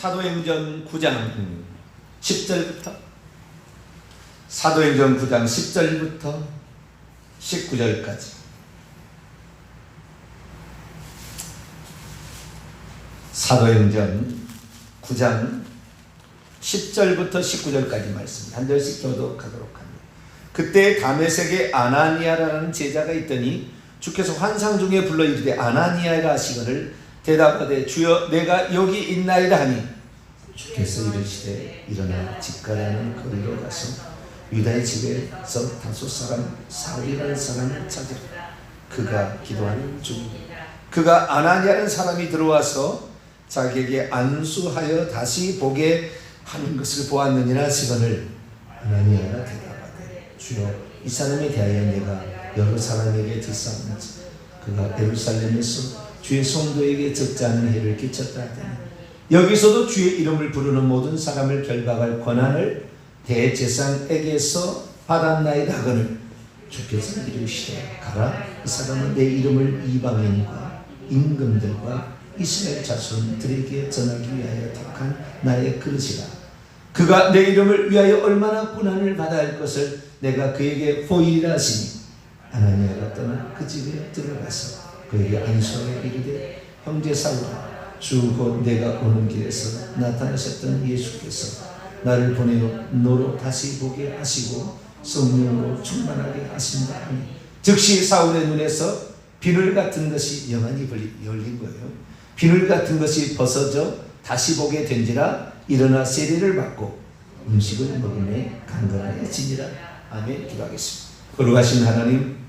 사도행전 9장 10절부터 사도행전 9장 10절부터 19절까지 사도행전 9장 10절부터 19절까지 말씀 한 절씩 교독하도록 합니다. 그때 다메섹에 아나니아라는 제자가 있더니 주께서 환상 중에 불러 이르되 아나니아라 하시거늘 대답하되 주여 내가 여기 있나이다 하니 주께서 이르시되 일어나 집가라는 거리로 가서 유다의 집에서 다섯 사람 사울이라는 사람을 찾으라. 그가 기도하는 중이니라. 그가 아나니아라는 사람이 들어와서 자기에게 안수하여 다시 보게 하는 것을 보았느니라 하시거늘 아나니아가 대답하되 주여 이 사람에 대하여 내가 여러 사람에게 듣사옵나니 그가 예루살렘에서 주의 성도에게 적지 않은 해를 끼쳤다 하더니 여기서도 주의 이름을 부르는 모든 사람을 결박할 권한을 대제사장에게서 받았나이다 하거늘 주께서 이르시되 가라 이 사람은 내 이름을 이방인과 임금들과 이스라엘 자손들에게 전하기 위하여 택한 나의 그릇이라. 그가 내 이름을 위하여 얼마나 고난을 받아야 할 것을 내가 그에게 보이리라 하시니 아나니아가 떠나 그 집에 들어가서 그에게 안수하여 이르되 형제 사울아 주 곧 내가 오는 길에서 나타나셨던 예수께서 나를 보내어 너로 다시 보게 하시고 성령으로 충만하게 하신다 하니 즉시 사울의 눈에서 비늘 같은 것이 영안이 열린 거예요. 비늘 같은 것이 벗어져 다시 보게 된지라 일어나 세례를 받고 음식을 먹음에 강건해지니라. 아멘. 기도하겠습니다. 거룩하신 하나님,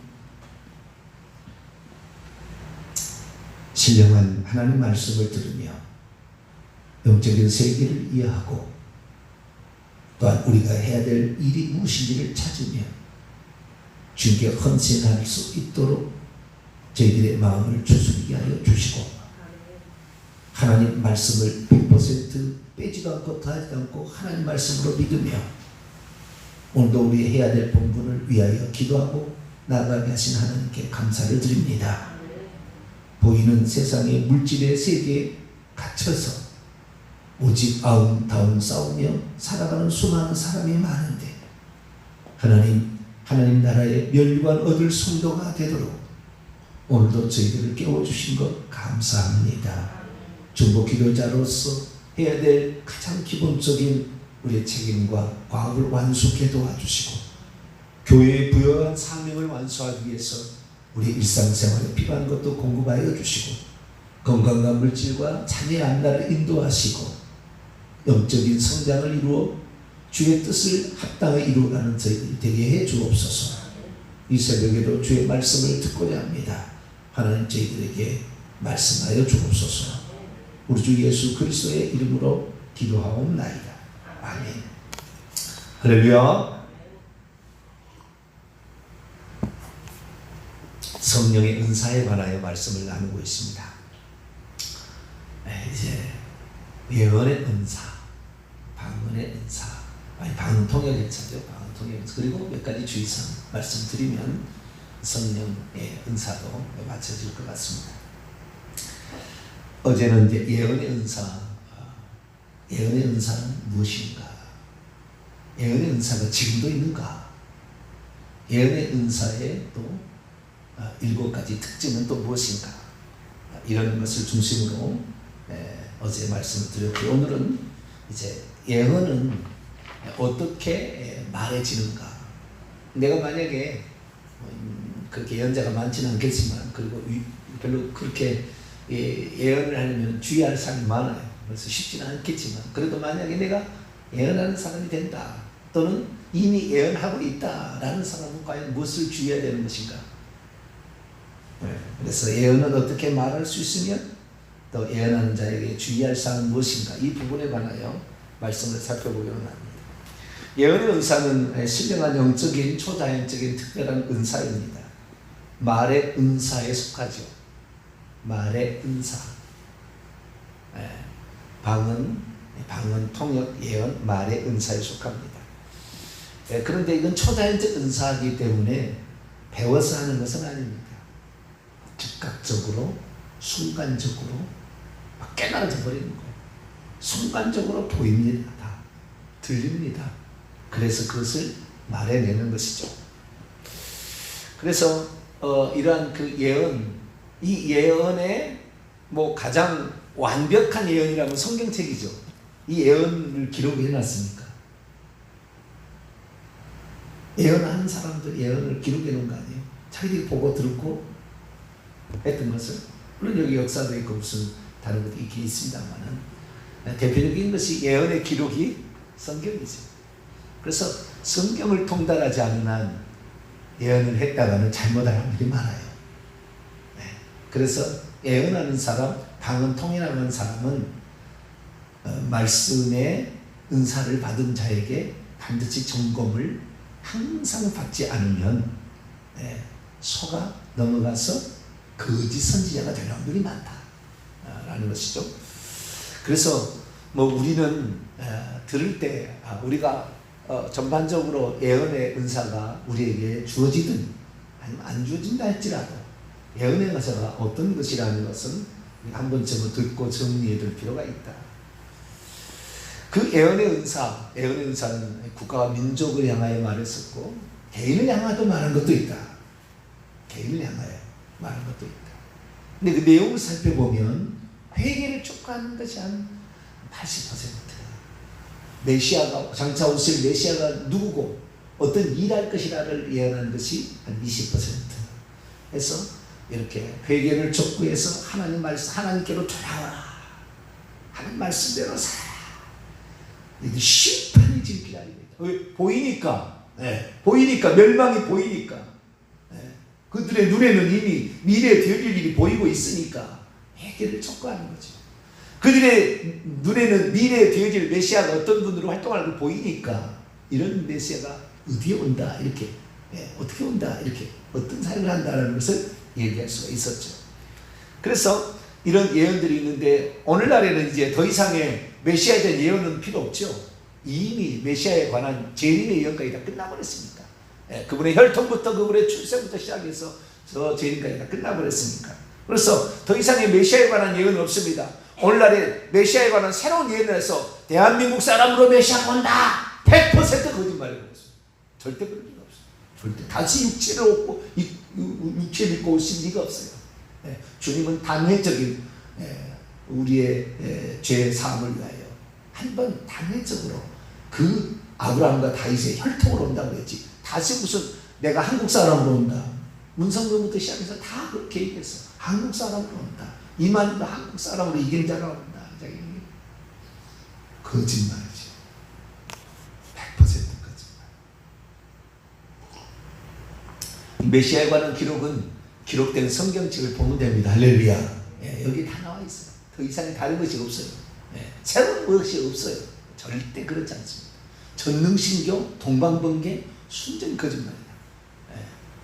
신령한 하나님 말씀을 들으며 영적인 세계를 이해하고 또한 우리가 해야 될 일이 무엇인지를 찾으며 주님께 헌신할 수 있도록 저희들의 마음을 추스리게 하여 주시고 하나님 말씀을 100% 빼지도 않고 더하지도 않고 하나님 말씀으로 믿으며 오늘도 우리 해야 될 본분을 위하여 기도하고 나아가게 하신 하나님께 감사를 드립니다. 보이는 세상의 물질의 세계에 갇혀서 오직 아웅다웅 싸우며 살아가는 수많은 사람이 많은데 하나님 나라의 멸류관 얻을 성도가 되도록 오늘도 저희들을 깨워주신 것 감사합니다. 중보 기도자로서 해야 될 가장 기본적인 우리의 책임과 과업을 완수케 도와주시고 교회에 부여한 사명을 완수하기 위해서 우리 일상생활에 필요한 것도 공급하여 주시고 건강과 물질과 자녀의 안나를 인도하시고 영적인 성장을 이루어 주의 뜻을 합당하게 이루어가는 저희들이 되게 해 주옵소서. 이 새벽에도 주의 말씀을 듣고자 합니다. 하나님 저희들에게 말씀하여 주옵소서. 우리 주 예수 그리스도의 이름으로 기도하옵나이다. 아멘. 할렐루야. 성령의 은사에 관하여 말씀을 나누고 있습니다. 이제 예언의 은사, 방언의 은사, 방언 통역 은사죠. 방언 통역 은사. 그리고 몇 가지 주의사항 말씀드리면 성령의 은사도 맞춰질 것 같습니다. 어제는 이제 예언의 은사, 예언의 은사는 무엇인가? 예언의 은사가 지금도 있는가? 예언의 은사의 또 7가지 특징은 또 무엇인가? 이런 것을 중심으로 어제 말씀을 드렸고 오늘은 이제 예언은 어떻게 말해지는가? 내가 만약에 그렇게 예언자가 많지는 않겠지만 그리고 별로 그렇게 예언을 하려면 주의할 사람이 많아요. 그래서 쉽지는 않겠지만 그래도 만약에 내가 예언하는 사람이 된다 또는 이미 예언하고 있다라는 사람은 과연 무엇을 주의해야 되는 것인가? 그래서 예언은 어떻게 말할 수 있으며 또 예언하는 자에게 주의할 사항은 무엇인가? 이 부분에 관하여 말씀을 살펴보기로 합니다. 예언의 은사는 신령한 영적인 초자연적인 특별한 은사입니다. 말의 은사에 속하죠. 말의 은사, 방언, 통역, 예언, 말의 은사에 속합니다. 그런데 이건 초자연적 은사이기 때문에 배워서 하는 것은 아닙니다. 즉각적으로, 순간적으로 막 깨달아져 버리는 거예요. 순간적으로 보입니다. 다 들립니다. 그래서 그것을 말해내는 것이죠. 그래서 이러한 그 예언, 이 예언의 뭐 가장 완벽한 예언이라면 성경책이죠. 이 예언을 기록해 놨으니까. 예언하는 사람들 예언을 기록해 놓은 거 아니에요? 자기들이 보고 들었고 했던 것을. 물론 여기 역사도 있고 무슨 다른 것도 있긴 있습니다만은 대표적인 것이 예언의 기록이 성경이죠. 그래서 성경을 통달하지 않은 한 예언을 했다가는 잘못할 일이 많아요. 네. 그래서 예언하는 사람, 방언 통일하는 사람은 말씀의 은사를 받은 자에게 반드시 점검을 항상 받지 않으면 속아 넘어가서 거짓 선지자가 되는 확률이 많다라는 것이죠. 그래서 뭐 우리는 들을 때 우리가 전반적으로 예언의 은사가 우리에게 주어지든 아니면 안 주어진다 할지라도 예언의 은사가 어떤 것이라는 것은 한 번쯤은 듣고 정리해 둘 필요가 있다. 그 예언의 은사는 국가와 민족을 향하여 말했었고 개인을 향하여 말한 것도 있다. 개인을 향하여 말한 것도 있다. 근데 그 내용을 살펴보면 회개를 촉구하는 것이 한 80%. 메시아가 장차 오실 메시아가 누구고 어떤 일할 것이라를 예언하는 것이 한 20%. 해서 이렇게 회개를 촉구해서 하나님 말씀 하나님께로 돌아와라. 하나님 말씀대로 살아. 이게 심판이 지금 기다리고 있다. 보이니까, 보이니까 멸망이 보이니까, 그들의 눈에는 이미 미래에 될 일이 보이고 있으니까 회개를 촉구하는 거죠. 그들의 눈에는 미래에 되어질 메시아가 어떤 분으로 활동하는 걸 보이니까 이런 메시아가 어디에 온다 이렇게 어떻게 온다 이렇게 어떤 사역을 한다라는 것을 얘기할 수가 있었죠. 그래서 이런 예언들이 있는데 오늘날에는 이제 더 이상의 메시아에 대한 예언은 필요 없죠. 이미 메시아에 관한 재림의 예언까지 다 끝나버렸으니까. 그분의 혈통부터 그분의 출생부터 시작해서 저 재림까지 다 끝나버렸으니까. 그래서 더 이상의 메시아에 관한 예언은 없습니다. 오늘날에 메시아에 관한 새로운 예언을 해서 대한민국 사람으로 메시아가 온다. 100% 거짓말이라고 했어요. 절대 그럴 리가 없어요. 절대. 다시 육체를 입고 오실 리가 없어요. 주님은 단회적인 우리의 죄 사함을 위하여 한번 단회적으로 그 아브라함과 다윗의 혈통으로 온다고 했지. 다시 무슨 내가 한국 사람으로 온다. 문성근부터 시작해서 다 그렇게 얘기했어. 한국 사람으로 온다. 이만도 한국 사람으로 이긴 자가 온다. 거짓말이죠. 100% 거짓말. 메시아에 관한 기록은 기록된 성경책을 보면 됩니다. 할렐루야. 여기 다 나와 있어요. 더 이상의 다른 것이 없어요. 새로운 것이 없어요. 절대 그렇지 않습니다. 전능신교, 동방번개, 순전히 거짓말이다.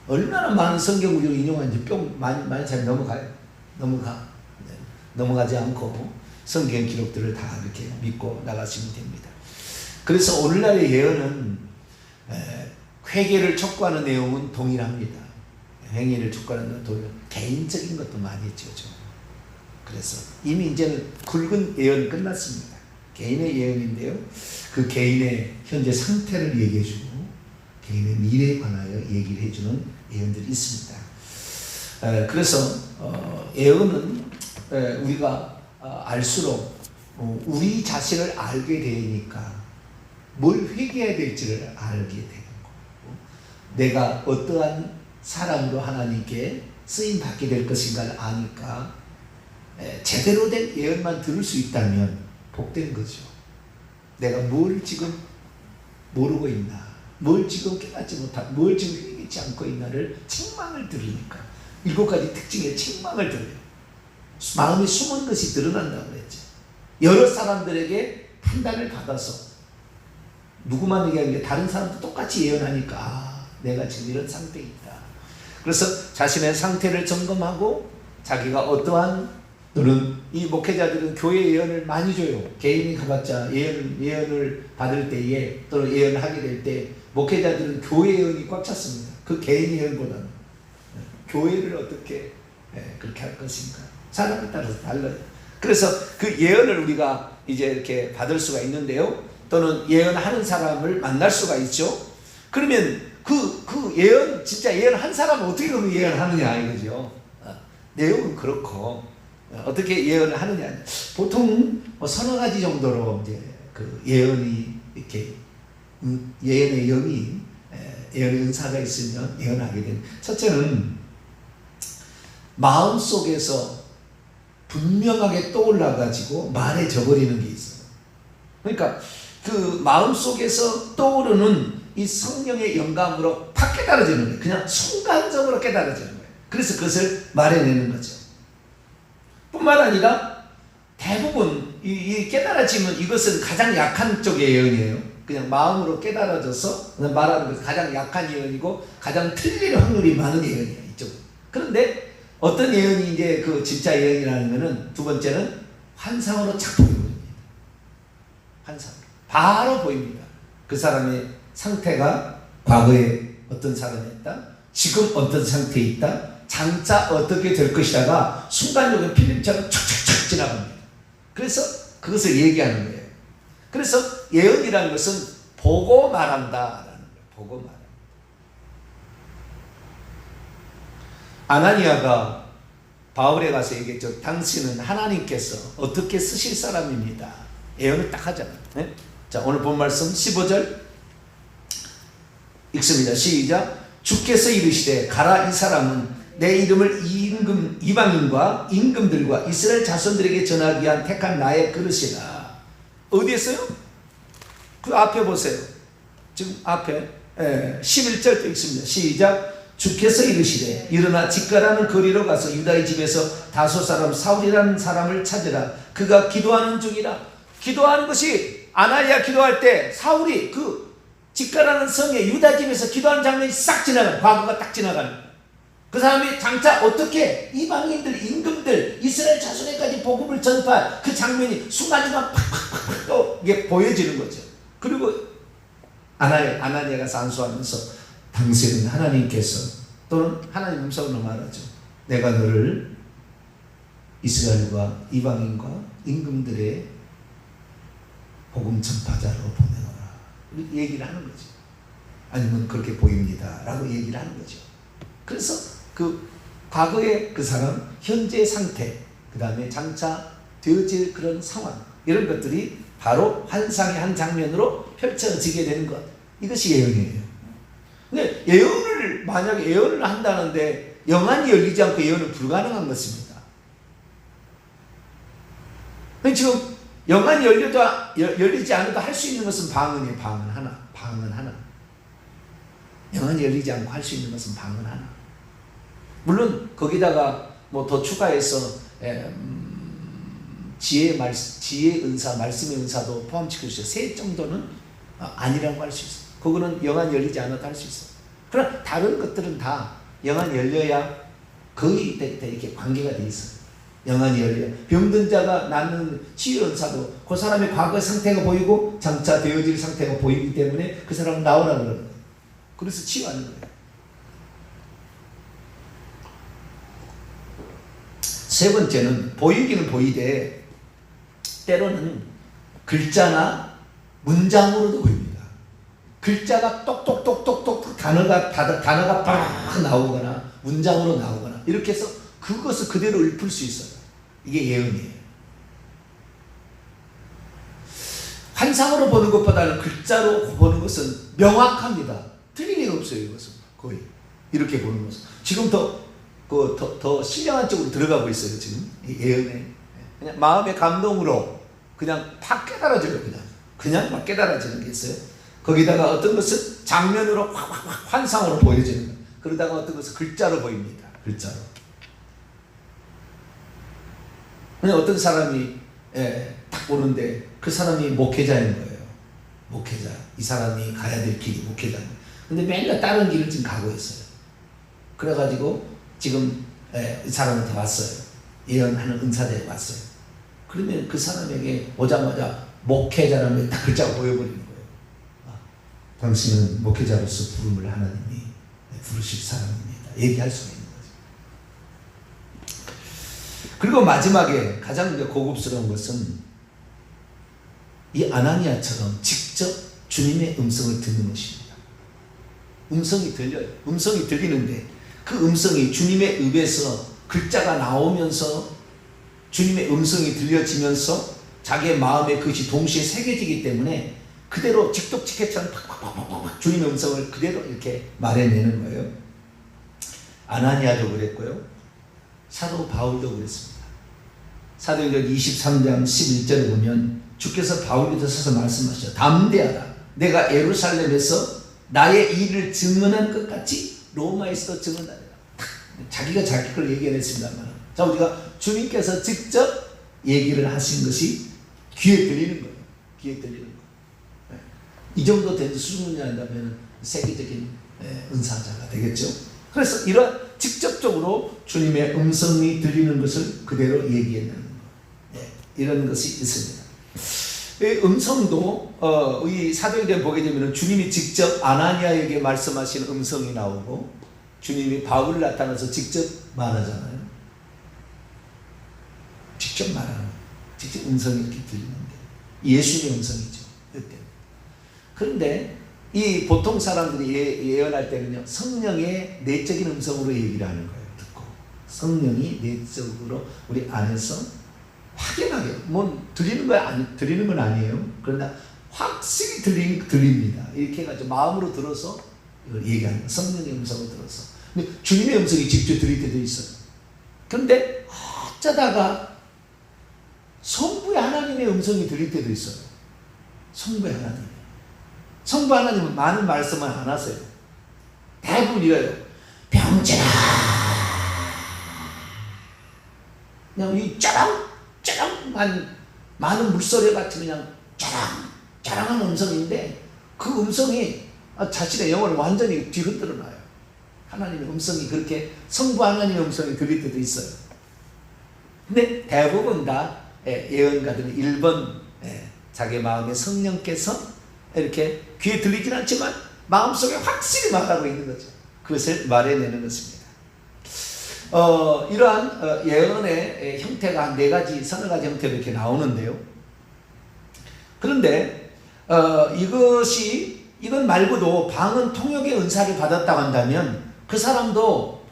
얼마나 많은 성경 구절을 인용하는지 많이 잘 넘어가지 않고 성경 기록들을 다 이렇게 믿고 나가시면 됩니다. 그래서 오늘날의 예언은 회개를 촉구하는 내용은 동일합니다. 회개를 촉구하는 내용은 동일합니다. 개인적인 것도 많이 있죠. 그래서 이미 이제는 굵은 예언이 끝났습니다. 개인의 예언인데요. 그 개인의 현재 상태를 얘기해주고 개인의 미래에 관하여 얘기를 해주는 예언들이 있습니다. 그래서 예언은 우리가 알수록 우리 자신을 알게 되니까 뭘 회개해야 될지를 알게 되는 거고 내가 어떠한 사람으로 하나님께 쓰임받게 될 것인가를 아니까 제대로 된 예언만 들을 수 있다면 복된 거죠. 내가 뭘 지금 모르고 있나, 뭘 지금 깨닫지 못하고, 뭘 지금 회개치 않고 있나를 책망을 들으니까 7가지 특징의 책망을 들어요. 마음에 숨은 것이 드러난다고 그랬죠. 여러 사람들에게 판단을 받아서 누구만 얘기하는 게 다른 사람도 똑같이 예언하니까 내가 지금 이런 상태에 있다. 그래서 자신의 상태를 점검하고 자기가 어떠한 또는 이 목회자들은 교회 예언을 많이 줘요. 개인이 가봤자 예언을 받을 때에 또는 예언을 하게 될 때 목회자들은 교회 예언이 꽉 찼습니다. 그 개인 예언보다는 교회를 어떻게 그렇게 할 것인가 사람에 따라서 달라요. 그래서 그 예언을 우리가 이제 이렇게 받을 수가 있는데요. 또는 예언하는 사람을 만날 수가 있죠. 그러면 그 예언, 진짜 예언한 사람은 어떻게 그러면 예언하느냐 이거죠. 내용은 그렇고 어떻게 예언을 하느냐. 보통 뭐 서너 가지 정도로 이제 그 예언이 이렇게 예언의 영이 예언의 은사가 있으면 예언하게 되는. 첫째는 마음속에서 분명하게 떠올라 가지고 말에 져버리는 게 있어요. 그러니까 그 마음속에서 떠오르는 이 성령의 영감으로 팍 깨달아지는 거예요. 그냥 순간적으로 깨달아지는 거예요. 그래서 그것을 말해내는 거죠. 뿐만 아니라 대부분 이 깨달아지면 이것은 가장 약한 쪽의 예언이에요. 그냥 마음으로 깨달아져서 말하는 것이 가장 약한 예언이고 가장 틀릴 확률이 많은 예언이에요. 이쪽은. 그런데 어떤 예언이 이제 그 진짜 예언이라는 것은 두 번째는 환상으로 착 보입니다. 환상으로. 바로 보입니다. 그 사람의 상태가 과거에 어떤 사람이었다, 지금 어떤 상태에 있다, 장차 어떻게 될 것이다가 순간적인 필름처럼 촥촥촥 지나갑니다. 그래서 그것을 얘기하는 거예요. 그래서 예언이라는 것은 보고 말한다라는 거예요. 보고 말한다. 아나니아가 바울에 가서 얘기했죠. 당신은 하나님께서 어떻게 쓰실 사람입니다. 예언을 딱 하잖아요. 네? 자, 오늘 본 말씀 15절 읽습니다. 시작. 주께서 이르시되 가라, 이 사람은 내 이름을 이방인과 임금들과 이스라엘 자손들에게 전하기 위한 택한 나의 그릇이라. 어디 있어요? 그 앞에 보세요. 지금 앞에 11절도 읽습니다. 시작. 주께서 이르시되 일어나 직가라는 거리로 가서 유다의 집에서 다소 사람 사울이라는 사람을 찾으라. 그가 기도하는 중이라. 기도하는 것이 아나니아 기도할 때 사울이 그 직가라는 성에 유다 집에서 기도하는 장면이 싹 지나가는, 과거가 딱 지나가는. 그 사람이 장차 어떻게 이방인들, 임금들, 이스라엘 자손에까지 복음을 전파할 그 장면이 순간순간 팍팍팍팍 또 이게 보여지는 거죠. 그리고 아나니아가 산수하면서 당신은 하나님께서, 또는 하나님 음성으로 말하죠. 내가 너를 이스라엘과 이방인과 임금들의 복음 전파자로 보내노라. 얘기를 하는 거죠. 아니면 그렇게 보입니다 라고 얘기를 하는 거죠. 그래서 그 과거의 그 사람, 현재의 상태, 그 다음에 장차 되어질 그런 상황, 이런 것들이 바로 환상의 한 장면으로 펼쳐지게 되는 것. 이것이 예언이에요. 근데 예언을, 만약에 예언을 한다는데 영안이 열리지 않고 예언은 불가능한 것입니다. 지금 영안이 열리지 않아도 할 수 있는 것은 방언이에요. 방언 하나. 영안이 열리지 않고 할 수 있는 것은 방언 하나. 물론 거기다가 뭐 더 추가해서 지혜의 은사, 말씀의 은사도 포함시킬 수 있어요. 세 정도는 아니라고 할 수 있어요. 그거는 영안이 열리지 않아도 할 수 있어요. 그러나 다른 것들은 다 영안이 열려야 거의 이렇게 관계가 돼 있어요. 영안이 열려야. 병든 자가 낫는 치유 은사도 그 사람의 과거 상태가 보이고 장차 되어질 상태가 보이기 때문에 그 사람은 나오라 그러는 거예요. 그래서 치유하는 거예요. 세 번째는 보이기는 보이되 때로는 글자나 문장으로도 보입니다. 글자가 똑똑똑똑똑 단어가 팍 나오거나 문장으로 나오거나 이렇게 해서 그것을 그대로 읊을 수 있어요. 이게 예언이에요. 환상으로 보는 것보다는 글자로 보는 것은 명확합니다. 틀린 일 없어요. 이것은 거의 이렇게 보는 것은. 지금 더 신령한 쪽으로 들어가고 있어요. 지금 예언에 그냥 마음의 감동으로 그냥 팍 깨달아져요. 그냥 막 깨달아지는 게 있어요. 거기다가 어떤 것은 장면으로 확 환상으로 보여지는 거예요. 그러다가 어떤 것은 글자로 보입니다. 글자로. 그냥 어떤 사람이 딱 보는데 그 사람이 목회자인 거예요. 목회자. 이 사람이 가야 될 길이 목회자인 거예요. 근데 맨날 다른 길을 지금 가고 있어요. 그래가지고 지금 이 사람한테 왔어요. 예언하는 은사대에 왔어요. 그러면 그 사람에게 오자마자 목회자라는 딱 글자가 보여버리는 거예요. 당신은 목회자로서 부름을 하나님이 부르실 사람입니다. 얘기할 수가 있는 거죠. 그리고 마지막에 가장 고급스러운 것은 이 아나니아처럼 직접 주님의 음성을 듣는 것입니다. 음성이 들려요. 음성이 들리는데 그 음성이 주님의 입에서 글자가 나오면서 주님의 음성이 들려지면서 자기의 마음에 그것이 동시에 새겨지기 때문에 그대로 직독직해처럼 팍팍팍팍 주님의 음성을 그대로 이렇게 말해내는 거예요. 아나니아도 그랬고요. 사도 바울도 그랬습니다. 사도행전 23장 11절에 보면 주께서 바울에게 서서 말씀하시죠. 담대하라. 내가 예루살렘에서 나의 일을 증언한 것 같이 로마에서도 증언하리라. 자기가 자기 걸 얘기했습니다만, 자, 우리가 주님께서 직접 얘기를 하신 것이 귀에 들리는 거예요. 귀에 들리는 거예요. 이 정도 된 수준이 한다면 세계적인 은사자가 되겠죠. 그래서 이런 직접적으로 주님의 음성이 들리는 것을 그대로 얘기해내는 거, 이런 것이 있습니다. 음성도 이 사도행전 보게 되면 주님이 직접 아나니아에게 말씀하신 음성이 나오고 주님이 바울을 나타나서 직접 말하잖아요. 직접 말하는 거예요. 직접 음성이 이렇게 들리는데 예수님의 음성이죠. 그때. 그런데 이 보통 사람들이 예언할 때는요, 성령의 내적인 음성으로 얘기를 하는 거예요. 듣고 성령이 내적으로 우리 안에서 확연하게 들리는 건 아니에요. 그러나 확실히 들립니다. 이렇게 해가지고 마음으로 들어서 이걸 얘기하는 거예요. 성령의 음성을 들어서. 근데 주님의 음성이 직접 들릴 때도 있어요. 그런데 어쩌다가 성부의 하나님의 음성이 들릴 때도 있어요. 성부의 하나님. 성부 하나님은 많은 말씀을 안 하세요. 대부분 이래요. 병진아. 그냥 이 짜랑한 많은 물소리 같이 그냥 짜랑한 음성인데 그 음성이 자신의 영혼을 완전히 뒤흔들어 놔요. 하나님의 음성이 그렇게 성부 하나님의 음성이 들릴 때도 있어요. 근데 대부분 다 예언가들은 1번 자기 마음에 성령께서 이렇게 귀에 들리진 않지만 마음속에 확실히 말하고 있는 거죠. 그것을 말해내는 것입니다. 이러한 예언의 형태가 한 4가지, 서너 가지 형태로 이렇게 나오는데요. 그런데 이건 말고도 방언 통역의 은사를 받았다고 한다면 그 사람도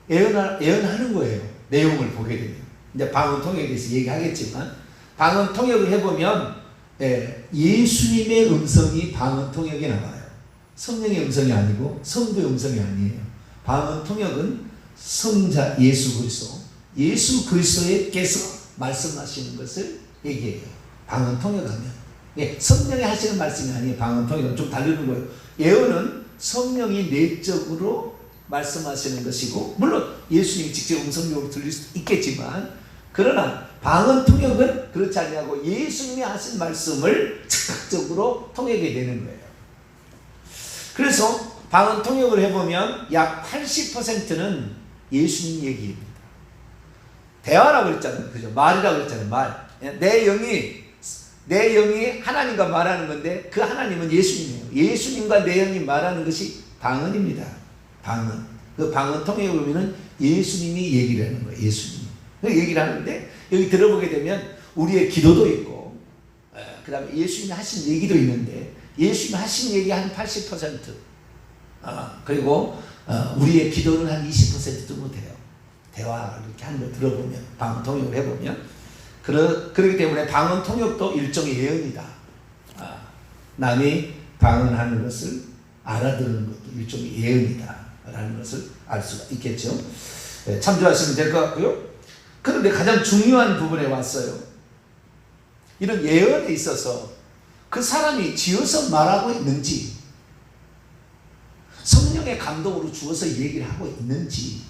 예언하는 거예요. 내용을 보게 되면. 이제 방언 통역에 대해서 얘기하겠지만 방언 통역을 해보면 예수님의 음성이 방언 통역에 나와요. 성령의 음성이 아니고 성부의 음성이 아니에요. 방언 통역은 성자 예수 그리스도께서 말씀하시는 것을 얘기해요. 방언 통역하면 성령이 하시는 말씀이 아니에요. 방언 통역은 좀 다르는 거예요. 예언은 성령이 내적으로 말씀하시는 것이고, 물론 예수님이 직접 음성적으로 들릴 수도 있겠지만, 그러나 방언 통역은 그렇지 아니하고 예수님이 하신 말씀을 즉각적으로 통역이 되는 거예요. 그래서 방언 통역을 해보면 약 80%는 예수님 얘기입니다. 대화라고 그랬잖아요. 그죠? 말이라고 그랬잖아요. 말. 내 영이 하나님과 말하는 건데 그 하나님은 예수님이에요. 예수님과 내 영이 말하는 것이 방언입니다. 방언. 그 방언 통역을 보면 예수님이 얘기를 하는 거예요. 예수님이. 얘기를 하는데 여기 들어보게 되면 우리의 기도도 있고, 그 다음에 예수님이 하신 얘기도 있는데 예수님이 하신 얘기 한 80%, 그리고 우리의 기도는 한 20% 정도 돼요. 대화 이렇게 하는 걸 들어보면, 방언 통역을 해보면. 그렇기 때문에 방언 통역도 일종의 예언이다. 남이 방언하는 것을 알아듣는 것도 일종의 예언이다 라는 것을 알 수가 있겠죠. 참조하시면 될 것 같고요. 그런데 가장 중요한 부분에 왔어요. 이런 예언에 있어서 그 사람이 지어서 말하고 있는지, 성령의 감동으로 주어서 얘기를 하고 있는지,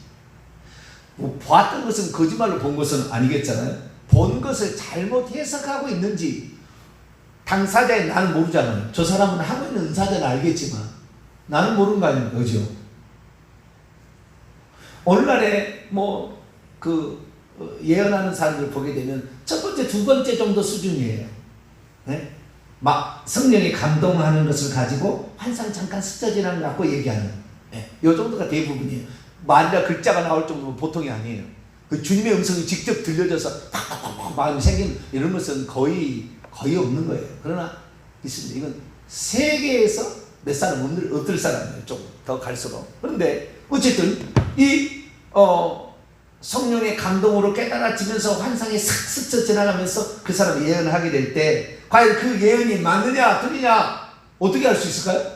뭐 보았던 것은 거짓말로 본 것은 아니겠잖아요. 본 것을 잘못 해석하고 있는지, 당사자의 나는 모르잖아요. 저 사람은 하고 있는 은사자는 알겠지만 나는 모르는 거 아닙니까? 그죠? 오늘날에 예언하는 사람들 보게 되면 첫 번째, 두 번째 정도 수준이에요. 네? 막 성령이 감동하는 것을 가지고 환상 잠깐 스쳐지는 갖고 얘기하는, 요 정도가 대부분이에요. 말이나 글자가 나올 정도면 보통이 아니에요. 그 주님의 음성이 직접 들려져서 팍팍팍 마음이 생기는 이런 것은 거의 없는 거예요. 그러나 있습니다. 이건 세계에서 몇 사람 없을 사람이에요. 좀 더 갈수록. 그런데 어쨌든 이 성령의 감동으로 깨달아지면서 환상이 싹 스쳐 지나가면서 그 사람이 예언을 하게 될 때 과연 그 예언이 맞느냐 틀리냐 어떻게 알 수 있을까요?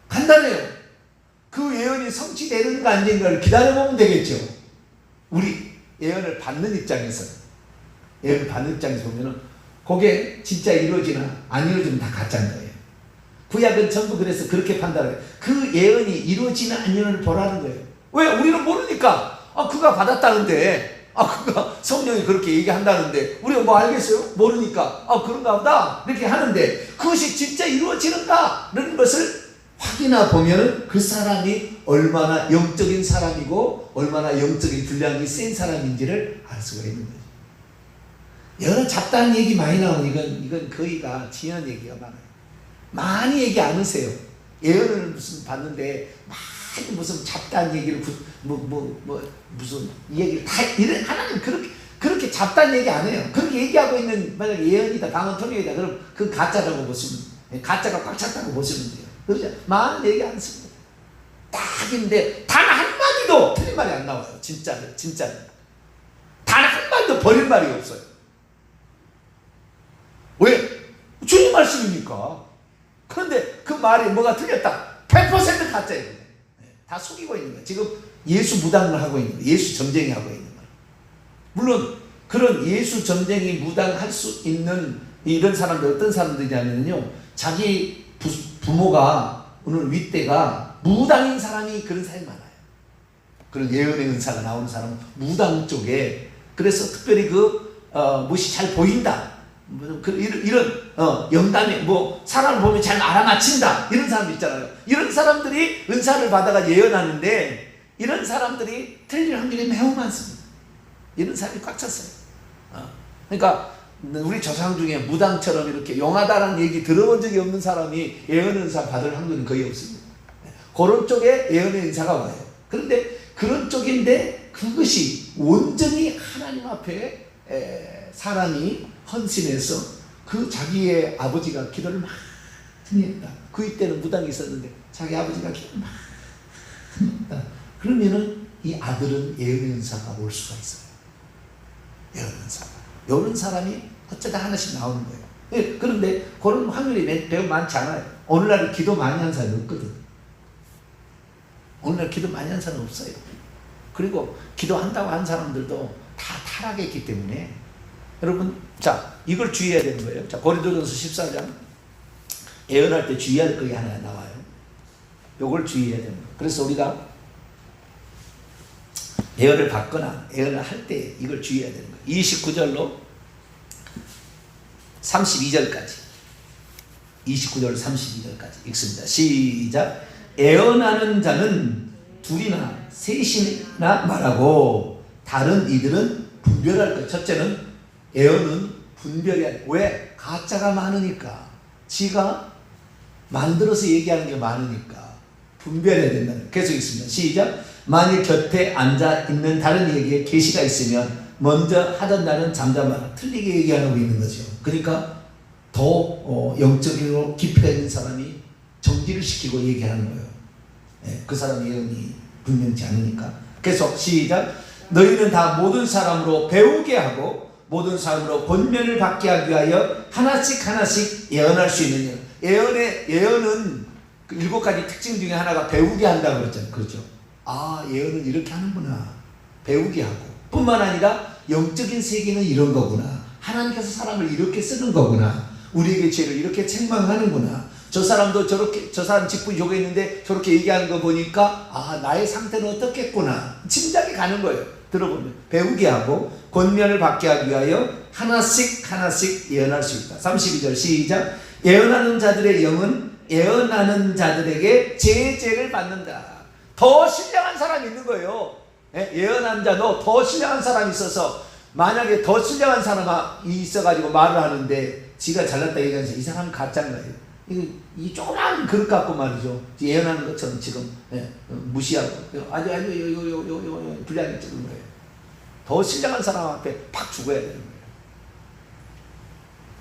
간단해요. 그 예언이 성취되는가 안 되는가를 기다려보면 되겠죠. 우리 예언을 받는 입장에서 보면은 그게 진짜 이루어지나 안 이루어지면 다 가짜인 거예요. 구약은 전부 그래서 그렇게 판단해요. 그 예언이 이루어지나 안 이루어지나 보라는 거예요. 왜? 우리는 모르니까. 그가 받았다는데, 그가 성령이 그렇게 얘기한다는데 우리가 뭐 알겠어요? 모르니까 그런가 보다 이렇게 하는데 그것이 진짜 이루어지는가라는 것을 확인해 보면 그 사람이 얼마나 영적인 사람이고 얼마나 영적인 분량이 센 사람인지를 알 수가 있는 거죠. 여러 잡다한 얘기 많이 나오는 이건 거의가 지연 얘기가 많아요. 많이 얘기 안 하세요. 예언을 무슨 봤는데 많이 무슨 잡다한 얘기를 무슨 얘기를 다 이런 하나님 그렇게 잡다한 얘기 안 해요. 그렇게 얘기하고 있는 만약 예언이다 강원 통역이다 그럼 그 가짜라고 보시면 가짜가 꽉 찼다고 보시면 돼요. 그렇죠? 많은 얘기 안 씁니다. 딱인데 단 한마디도 틀린 말이 안 나와요. 진짜로. 단 한마디도 버린 말이 없어요. 왜? 주님 말씀이니까. 그런데 그 말이 뭐가 틀렸다. 100% 가짜예요. 다 속이고 있는 거예요. 지금 예수 무당을 하고 있는 거예요. 예수 점쟁이 하고 있는 거예요. 물론 그런 예수 점쟁이 무당할 수 있는 이런 사람들 어떤 사람들이냐면요. 자기 부모가 오늘 윗대가 무당인 사람이 그런 사람이 많아요. 그런 예언의 은사가 나오는 사람은 무당 쪽에 그래서 특별히 무엇이 잘 보인다. 이런 영감이 사람을 보면 잘 알아맞힌다 이런 사람 있잖아요. 이런 사람들이 은사를 받아가 예언하는데 이런 사람들이 틀릴 확률이 매우 많습니다. 이런 사람이 꽉 찼어요. 그러니까 우리 조상 중에 무당처럼 이렇게 용하다라는 얘기 들어본 적이 없는 사람이 예언 은사 받을 확률은 거의 없습니다. 그런 쪽에 예언의 은사가 와요. 그런데 그런 쪽인데 그것이 온전히 하나님 앞에 사람이 헌신해서 그 자기의 아버지가 기도를 많이 했다. 그 이때는 무당이 있었는데 자기 아버지가 기도를 많이 했다. 그러면은 이 아들은 예언의 은사가 올 수가 있어요. 예언의 은사가. 이런 사람이 어쩌다 하나씩 나오는 거예요. 그런데 그런 확률이 매우 많지 않아요. 오늘날 기도 많이 한 사람이 없거든. 오늘날 기도 많이 한 사람은 없어요. 그리고 기도한다고 한 사람들도 다 타락했기 때문에 여러분, 자, 이걸 주의해야 되는 거예요. 자, 고린도전서 14장 예언할 때 주의할 것이 하나 나와요. 요걸 주의해야 되는 거예요. 그래서 우리가 예언을 받거나 예언을 할 때 이걸 주의해야 되는 거예요. 29절로 32절까지 29절 32절까지 읽습니다. 시작. 예언하는 자는 둘이나 셋이나 말하고 다른 이들은 분별할 것. 첫째는 예언은 분별이 아니에요. 왜? 가짜가 많으니까. 지가 만들어서 얘기하는 게 많으니까 분별해야 된다는 거예요. 계속 있습니다. 시작. 만일 곁에 앉아있는 다른 이에게 계시가 있으면 먼저 하던 나는 잠잠하라. 틀리게 얘기하고 있는 거죠. 그러니까 더 영적으로 깊이가 있는 사람이 정지를 시키고 얘기하는 거예요. 그 사람의 예언이 분명치 않으니까. 계속 시작. 너희는 다 모든 사람으로 배우게 하고 모든 사람으로 권면을 받게 하기 위하여 하나씩 예언할 수 있는 예언은 그 7가지 특징 중에 하나가 배우게 한다고 그랬잖아요. 그렇죠? 예언은 이렇게 하는구나. 배우게 하고 뿐만 아니라 영적인 세계는 이런 거구나. 하나님께서 사람을 이렇게 쓰는 거구나. 우리에게 죄를 이렇게 책망하는구나. 저 사람도 저렇게, 저 사람 직분이 저거 있는데 저렇게 얘기하는 거 보니까 나의 상태는 어떻겠구나. 짐작이 가는 거예요. 들어보면 배우게 하고 권면을 받게 하기 위하여 하나씩 예언할 수 있다. 32절 시작. 예언하는 자들의 영은 예언하는 자들에게 제재를 받는다. 더 신령한 사람이 있는 거예요. 예언하는 자도 더 신령한 사람이 있어서 만약에 더 신령한 사람이 있어가지고 말을 하는데 지가 잘났다 얘기하면서 이 사람은 가짜인 거예요. 이 조그만 그릇 갖고 말이죠. 예언하는 것처럼 지금 무시하고 아주 불량이 적은 거예요. 더 신령한 사람 앞에 팍 죽어야 되는 거예요.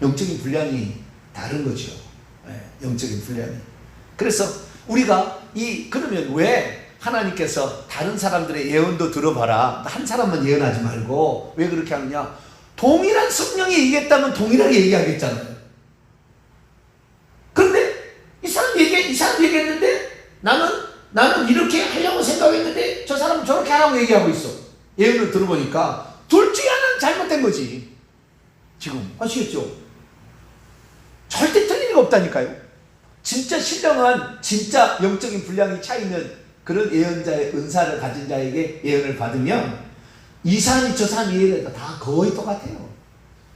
영적인 분량이 다른 거죠. 영적인 분량이. 그래서 우리가 그러면 왜 하나님께서 다른 사람들의 예언도 들어봐라, 한 사람만 예언하지 말고 왜 그렇게 하느냐? 동일한 성령이 얘기했다면 동일하게 얘기하겠잖아요. 그런데 이 사람 얘기했는데 나는 이렇게 하려고 생각했는데 저 사람은 저렇게 하라고 얘기하고 있어. 예언을 들어보니까 둘 중에 하나는 잘못된 거지. 지금 아시겠죠? 절대 틀린 리가 없다니까요. 진짜 신령한, 진짜 영적인 분량이 차 있는 그런 예언자의 은사를 가진 자에게 예언을 받으면 이 사람이 저 사람이 예언해도 다 거의 똑같아요.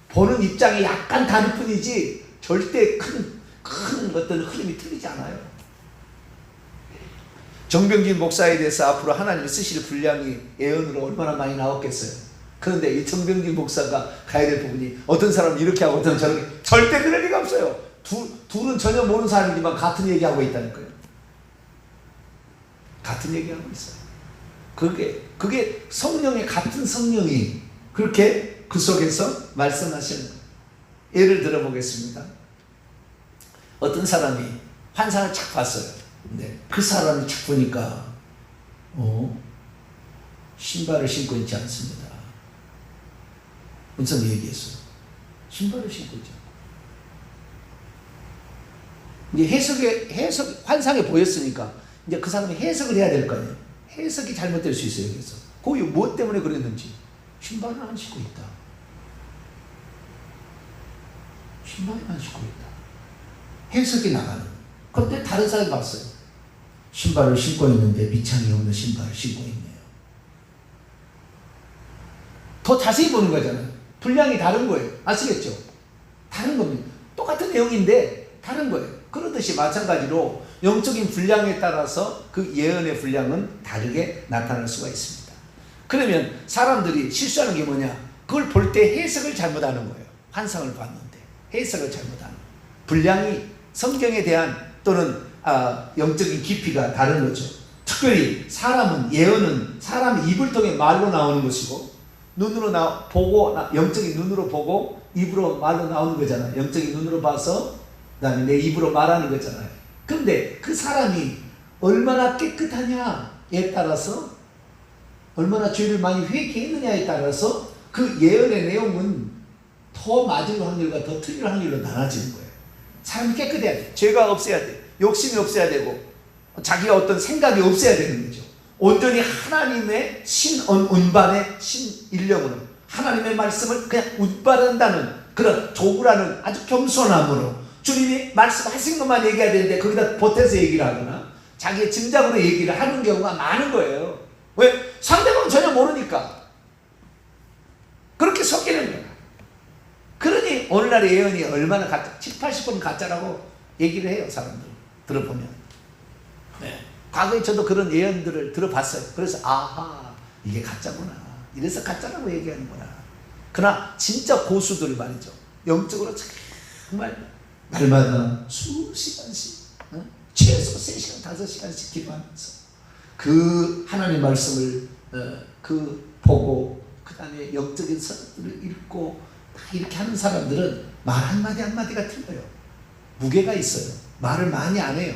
보는 입장이 약간 다를 뿐이지 절대 큰 어떤 흐름이 틀리지 않아요. 정병진 목사에 대해서 앞으로 하나님이 쓰실 분량이 예언으로 얼마나 많이 나왔겠어요. 그런데 이 정병진 목사가 가야 될 부분이 어떤 사람은 이렇게 하고 어떤 사람은 저렇게, 절대 그럴 리가 없어요. 둘은 전혀 모르는 사람이지만 같은 얘기하고 있다니까요. 같은 얘기하고 있어요. 그게 성령의 같은 성령이 그렇게 그 속에서 말씀하시는 거예요. 예를 들어보겠습니다. 어떤 사람이 환상을 착 봤어요. 근데 그 사람이 착 보니까 신발을 신고 있지 않습니다. 은선이 얘기했어요. 신발을 신고 있지 않고. 이제 환상에 보였으니까 이제 그 사람이 해석을 해야 될 거 아니에요. 해석이 잘못될 수 있어요. 그래서 거기 뭐 때문에 그랬는지. 신발을 안 신고 있다. 신발을 안 신고 있다. 해석이 나가는. 그런데 다른 사람이 봤어요. 신발을 신고 있는데 밑창이 없는 신발을 신고 있네요. 더 자세히 보는 거잖아요. 분량이 다른 거예요. 아시겠죠? 다른 겁니다. 똑같은 내용인데 다른 거예요. 그렇듯이 마찬가지로 영적인 분량에 따라서 그 예언의 분량은 다르게 나타날 수가 있습니다. 그러면 사람들이 실수하는 게 뭐냐? 그걸 볼 때 해석을 잘못하는 거예요. 환상을 봤는데 해석을 잘못하는 거예요. 분량이 성경에 대한 또는 영적인 깊이가 다른 거죠. 특별히 예언은 사람의 입을 통해 말로 나오는 것이고 눈으로 보고 영적인 눈으로 보고 입으로 말로 나오는 거잖아요. 영적인 눈으로 봐서 그다음에 내 입으로 말하는 거잖아요. 그런데 그 사람이 얼마나 깨끗하냐에 따라서 얼마나 죄를 많이 회개했느냐에 따라서 그 예언의 내용은 더 맞을 확률과 더 틀릴 확률로 나눠지는 거예요. 사람이 깨끗해야 돼. 죄가 없어야 돼. 욕심이 없어야 되고 자기가 어떤 생각이 없어야 되는 거죠. 온전히 하나님의 운반의 신일령으로 하나님의 말씀을 그냥 운반한다는 그런 조구라는 아주 겸손함으로 주님이 말씀하신 것만 얘기해야 되는데 거기다 보태서 얘기를 하거나 자기의 짐작으로 얘기를 하는 경우가 많은 거예요. 왜? 상대방은 전혀 모르니까 그렇게 섞이는 거야. 그러니 오늘날의 예언이 얼마나 가짜, 70~80%는 가짜라고 얘기를 해요. 사람들 들어보면. 네. 과거에 저도 그런 예언들을 들어봤어요. 그래서 아하, 이게 가짜구나. 이래서 가짜라고 얘기하는구나. 그러나 진짜 고수들 말이죠. 영적으로 정말 날마다 수시간씩 최소 3시간, 5시간씩 기도하면서 그 하나님의 말씀을 보고 그 다음에 영적인 서적들을 읽고 다 이렇게 하는 사람들은 말 한마디 한마디가 틀려요. 무게가 있어요. 말을 많이 안 해요.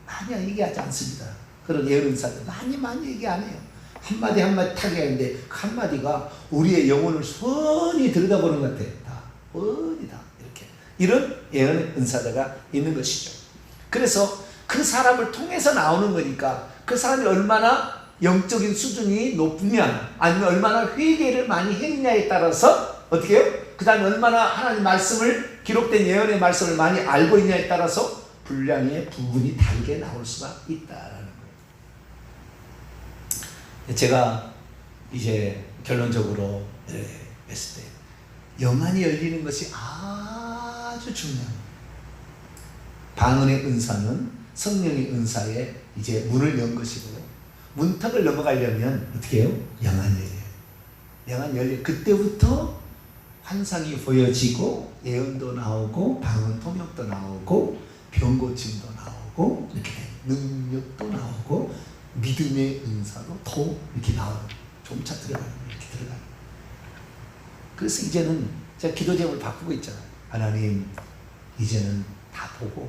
많이 얘기하지 않습니다. 그런 예언사들 많이 얘기 안 해요. 한마디 한마디 타게 하는데 그 한마디가 우리의 영혼을 선히 들여다보는 것 같아요. 다 뻔히 다 이렇게 이런 예언의 은사자가 있는 것이죠. 그래서 그 사람을 통해서 나오는 거니까 그 사람이 얼마나 영적인 수준이 높으면 아니면 얼마나 회개를 많이 했느냐에 따라서 어떻게 해요? 그 다음에 얼마나 하나님 말씀을 기록된 예언의 말씀을 많이 알고 있냐에 따라서 분량의 부분이 다르게 나올 수가 있다라는 거예요. 제가 이제 결론적으로 했을 때 영안이 열리는 것이 아주 중요합니다. 방언의 은사는 성령의 은사에 이제 문을 연 것이고 문턱을 넘어가려면 어떻게 해요? 영안이 열려요. 영안이 열려 그때부터 환상이 보여지고 예언도 나오고 방언 통역도 나오고 병고침도 나오고 이렇게 능력도 나오고 믿음의 은사도 더 이렇게 나오고 점차 들어가는 이렇게 들어가는 그래서 이제는 제가 기도 제목을 바꾸고 있잖아요. 하나님, 이제는 다 보고.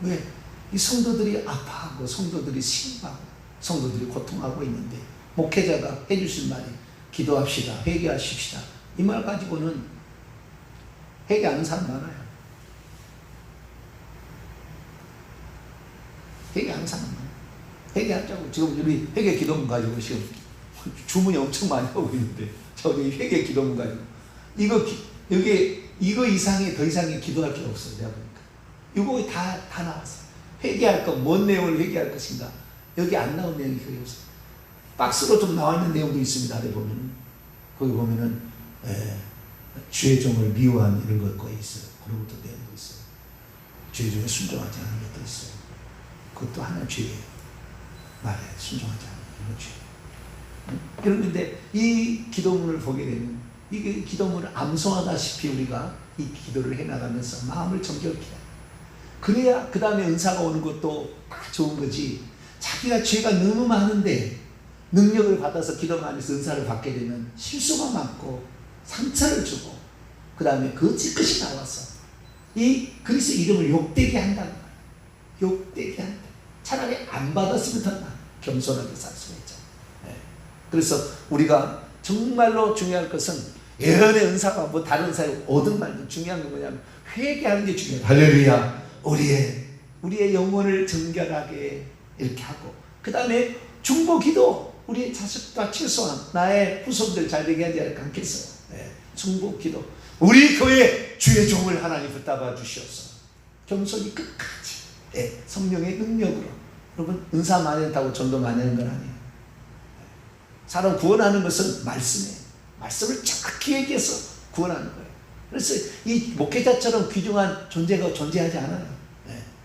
왜? 이 성도들이 아파하고 성도들이 신음하고 성도들이 고통하고 있는데 목회자가 해주실 말이 기도합시다, 회개하십시다. 이 말 가지고는 회개하는 사람 많아요. 회개하는 사람 많아요. 회개하자고. 지금 우리 회개 기도문 가지고 지금 주문이 엄청 많이 오고 있는데 저희 회개 기도문 가지고 이거 이상의 더 이상의 기도할 게 없어요. 내가 보니까 이거 다 나왔어요. 회개할 것, 뭔 내용을 회개할 것인가? 여기 안 나온 내용이 거의 없어요. 박스로 좀 나와 있는 내용도 있습니다. 거기 보면은 주의 종을 미워한 이런 것 거의 있어요. 그런 것도 내용도 있어요. 주의 종에 순종하지 않는 것도 있어요. 그것도 하나의 죄예요. 말에 순종하지 않는 이런 죄. 그런데 이 기도문을 보게 되면 이 기도문을 암송하다시피 우리가 이 기도를 해나가면서 마음을 정결케 해요. 그래야 그 다음에 은사가 오는 것도 다 좋은 거지. 자기가 죄가 너무 많은데 능력을 받아서 기도만 해서 은사를 받게 되면 실수가 많고 상처를 주고 그 다음에 그 찌끝이 나와서 이 그리스도 이름을 욕되게 한다는 거예요. 욕되게 한다. 차라리 안 받았으면 더 나아. 겸손하게 살 수가 있죠. 그래서 우리가 정말로 중요할 것은 예언의 은사가 뭐 다른 은사에 얻은 말도 중요한 게 뭐냐면 회개하는 게 중요해요. 할렐루야. 우리의 영혼을 정결하게 이렇게 하고 그 다음에 중보 기도 우리 자식과 최소한 나의 후손들 잘 되게 하지 않겠어요. 중보 기도 우리 교회 주의 종을 하나님 붙잡아 주시옵소서. 겸손히 끝까지 성령의 능력으로. 여러분 은사 많이 한다고 전도 많이 하는 건 아니에요. 사람 구원하는 것은 말씀이에요. 말씀을 정확히 얘기해서 구원하는 거예요. 그래서 이 목회자처럼 귀중한 존재가 존재하지 않아요.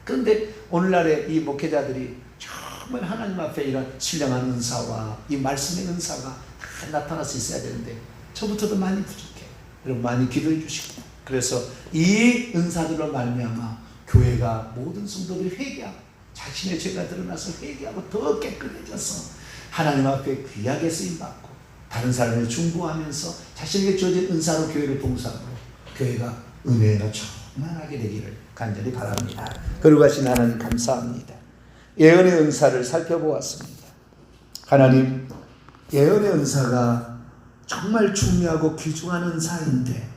그런데 오늘날의 이 목회자들이 정말 하나님 앞에 이런 신령한 은사와 이 말씀의 은사가 다 나타날 수 있어야 되는데 저부터도 많이 부족해요. 여러분 많이 기도해 주시고 그래서 이 은사들로 말미암아 교회가 모든 성도들이 회개하고 자신의 죄가 드러나서 회개하고 더 깨끗해져서 하나님 앞에 귀하게 쓰임받고 다른 사람을 중보하면서 자신에게 주어진 은사로 교회를 봉사하고 교회가 은혜가 충만하게 되기를 간절히 바랍니다. 거룩하신 하나님 감사합니다. 예언의 은사를 살펴보았습니다. 하나님, 예언의 은사가 정말 중요하고 귀중한 은사인데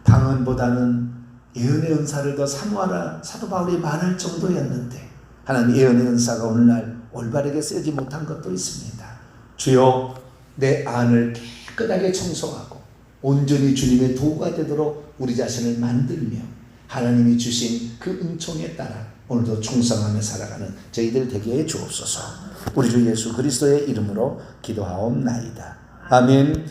방언보다는 예언의 은사를 더 사모하라 사도 바울이 말할 정도였는데 하나님 예언의 은사가 오늘날 올바르게 쓰지 못한 것도 있습니다. 주여 내 안을 깨끗하게 청소하고 온전히 주님의 도구가 되도록 우리 자신을 만들며 하나님이 주신 그 은총에 따라 오늘도 충성하며 살아가는 저희들 되게 해 주옵소서. 우리 주 예수 그리스도의 이름으로 기도하옵나이다. 아멘.